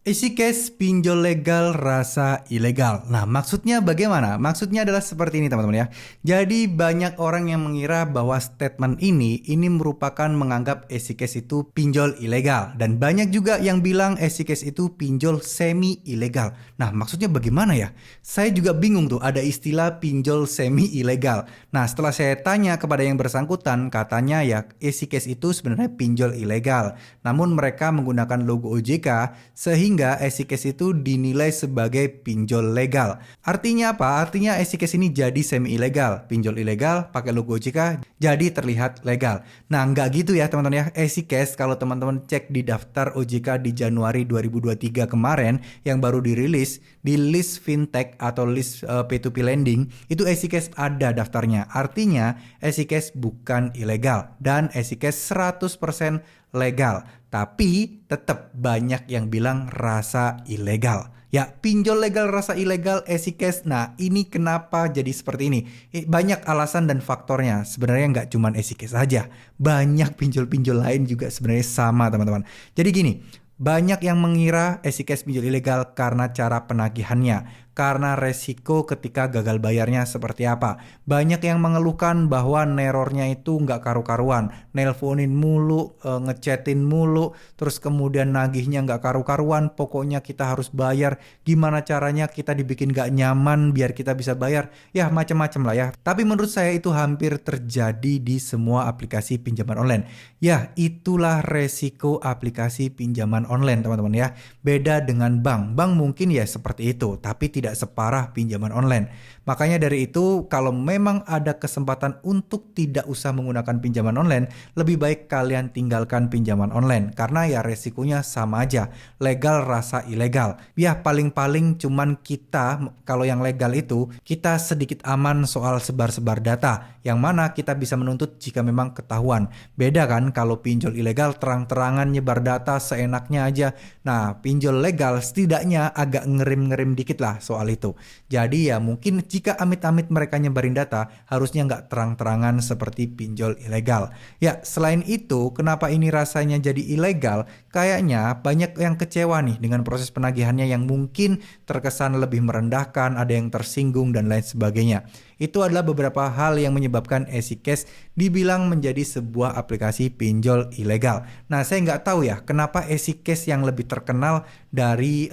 Isi case pinjol legal rasa ilegal. Nah, maksudnya bagaimana? Maksudnya adalah seperti ini teman-teman ya. Jadi banyak orang yang mengira bahwa statement ini merupakan menganggap isi case itu pinjol ilegal. Dan banyak juga yang bilang isi case itu pinjol semi ilegal. Nah, maksudnya bagaimana ya? Saya juga bingung tuh ada istilah pinjol semi ilegal. Nah, setelah saya tanya kepada yang bersangkutan, katanya ya isi case itu sebenarnya pinjol ilegal. Namun mereka menggunakan logo OJK sehingga EasyCash itu dinilai sebagai pinjol legal. Artinya apa? Artinya EasyCash ini jadi semi ilegal. Pinjol ilegal pakai logo OJK jadi terlihat legal. Nah, nggak gitu ya teman-teman ya. EasyCash kalau teman-teman cek di daftar OJK di Januari 2023 kemarin yang baru dirilis di list fintech atau list P2P lending, itu EasyCash ada daftarnya. Artinya EasyCash bukan ilegal dan EasyCash 100% legal, tapi tetap banyak yang bilang rasa ilegal. Ya, pinjol legal rasa ilegal EasyCash. Nah, ini kenapa jadi seperti ini? Banyak alasan dan faktornya. Sebenarnya nggak cuma EasyCash saja. Banyak pinjol-pinjol lain juga sebenarnya sama, teman-teman. Jadi gini, banyak yang mengira EasyCash pinjol ilegal karena cara penagihannya, karena resiko ketika gagal bayarnya seperti apa. Banyak yang mengeluhkan bahwa nerornya itu nggak karu-karuan, nelponin mulu, ngechatin mulu, terus kemudian nagihnya nggak karu-karuan, pokoknya kita harus bayar, gimana caranya kita dibikin nggak nyaman biar kita bisa bayar, ya macam-macam lah ya. Tapi menurut saya itu hampir terjadi di semua aplikasi pinjaman online. Ya, itulah resiko aplikasi pinjaman online teman-teman ya. Beda dengan bank. Bank mungkin ya seperti itu, tapi tidak separah pinjaman online. Makanya dari itu kalau memang ada kesempatan untuk tidak usah menggunakan pinjaman online, lebih baik kalian tinggalkan pinjaman online. Karena ya resikonya sama aja. Legal rasa ilegal. Ya paling-paling cuman kita, kalau yang legal itu, kita sedikit aman soal sebar-sebar data. Yang mana kita bisa menuntut jika memang ketahuan. Beda kan kalau pinjol ilegal terang-terangan nyebar data seenaknya aja. Nah, pinjol legal setidaknya agak ngerim-ngerim dikit lah soal itu. Jadi ya mungkin jika amit-amit mereka nyebarin data, harusnya nggak terang-terangan seperti pinjol ilegal. Ya, selain itu, kenapa ini rasanya jadi ilegal? Kayaknya banyak yang kecewa nih dengan proses penagihannya yang mungkin terkesan lebih merendahkan, ada yang tersinggung dan lain sebagainya. Itu adalah beberapa hal yang menyebabkan EasyCash dibilang menjadi sebuah aplikasi pinjol ilegal. Nah, saya nggak tahu ya kenapa EasyCash yang lebih terkenal dari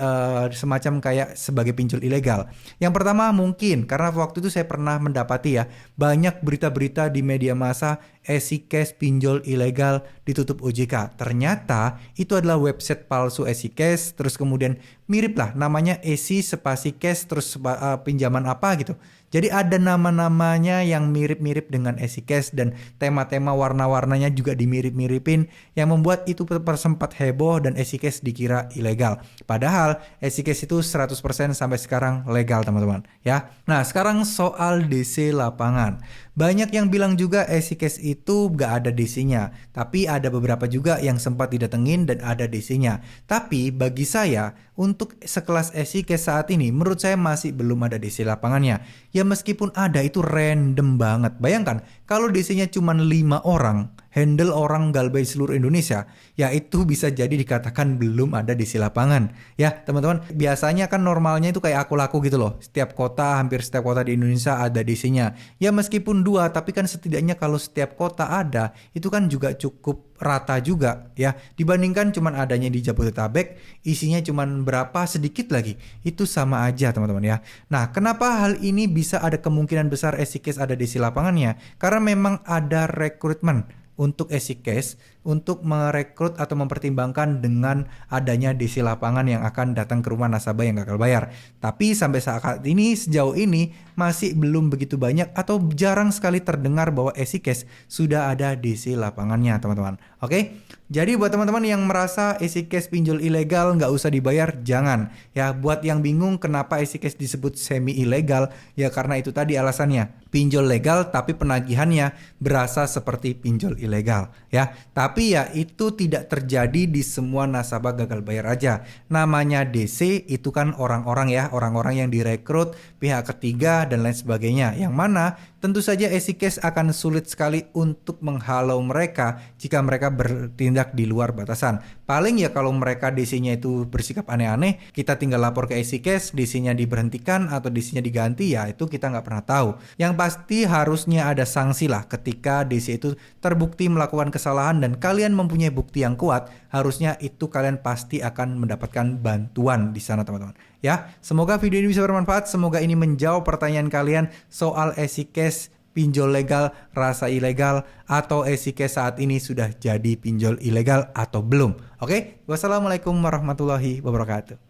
semacam kayak sebagai pinjol ilegal. Yang pertama mungkin karena waktu itu saya pernah mendapati ya banyak berita-berita di media massa EasyCash pinjol ilegal ditutup OJK. Ternyata itu adalah website palsu EasyCash, terus kemudian mirip lah namanya Easy spasi cash terus pinjaman apa gitu. Jadi ada nama-namanya yang mirip-mirip dengan EasyCash dan tema-tema warna-warnanya juga dimirip-miripin yang membuat itu sempat heboh dan EasyCash dikira ilegal. Padahal EasyCash itu 100% sampai sekarang legal teman-teman ya. Nah sekarang soal DC lapangan. Banyak yang bilang juga EasyCash itu gak ada DC-nya. Tapi ada beberapa juga yang sempat didatengin dan ada DC-nya. Tapi bagi saya untuk sekelas EasyCash saat ini menurut saya masih belum ada DC lapangannya. Ya meskipun ada itu random banget. Bayangkan kalau DC-nya cuma 5 orang, handle orang galbay seluruh Indonesia, ya itu bisa jadi dikatakan belum ada DC lapangan. Ya teman-teman, biasanya kan normalnya itu kayak aku laku gitu loh. Setiap kota, hampir setiap kota di Indonesia ada DC-nya. Ya meskipun 2, tapi kan setidaknya kalau setiap kota ada, itu kan juga cukup rata juga ya. Dibandingkan cuman adanya di Jabodetabek, isinya cuman berapa sedikit lagi. Itu sama aja teman-teman ya. Nah, kenapa hal ini bisa ada kemungkinan besar EasyCash ada DC lapangannya? Karena memang ada rekrutmen untuk EasyCash untuk merekrut atau mempertimbangkan dengan adanya DC lapangan yang akan datang ke rumah nasabah yang gagal bayar. Tapi sampai saat ini sejauh ini masih belum begitu banyak atau jarang sekali terdengar bahwa EasyCash sudah ada DC lapangannya teman-teman. Oke, jadi buat teman-teman yang merasa EasyCash pinjol ilegal nggak usah dibayar, jangan. Ya buat yang bingung kenapa EasyCash disebut semi ilegal, ya karena itu tadi alasannya. Pinjol legal tapi penagihannya berasa seperti pinjol ilegal ya. Tapi ya itu tidak terjadi di semua nasabah gagal bayar aja. Namanya DC itu kan orang-orang ya, orang-orang yang direkrut pihak ketiga dan lain sebagainya. Yang mana tentu saja EasyCash akan sulit sekali untuk menghalau mereka jika mereka bertindak di luar batasan. Paling ya kalau mereka DC-nya itu bersikap aneh-aneh, kita tinggal lapor ke EasyCash, DC-nya diberhentikan atau DC-nya diganti, ya itu kita nggak pernah tahu. Yang pasti harusnya ada sanksi lah ketika DC itu terbukti melakukan kesalahan dan kalian mempunyai bukti yang kuat, harusnya itu kalian pasti akan mendapatkan bantuan di sana teman-teman. Ya, semoga video ini bisa bermanfaat, semoga ini menjawab pertanyaan kalian soal EasyCash pinjol legal rasa ilegal atau EasyCash saat ini sudah jadi pinjol ilegal atau belum. Oke, wassalamualaikum warahmatullahi wabarakatuh.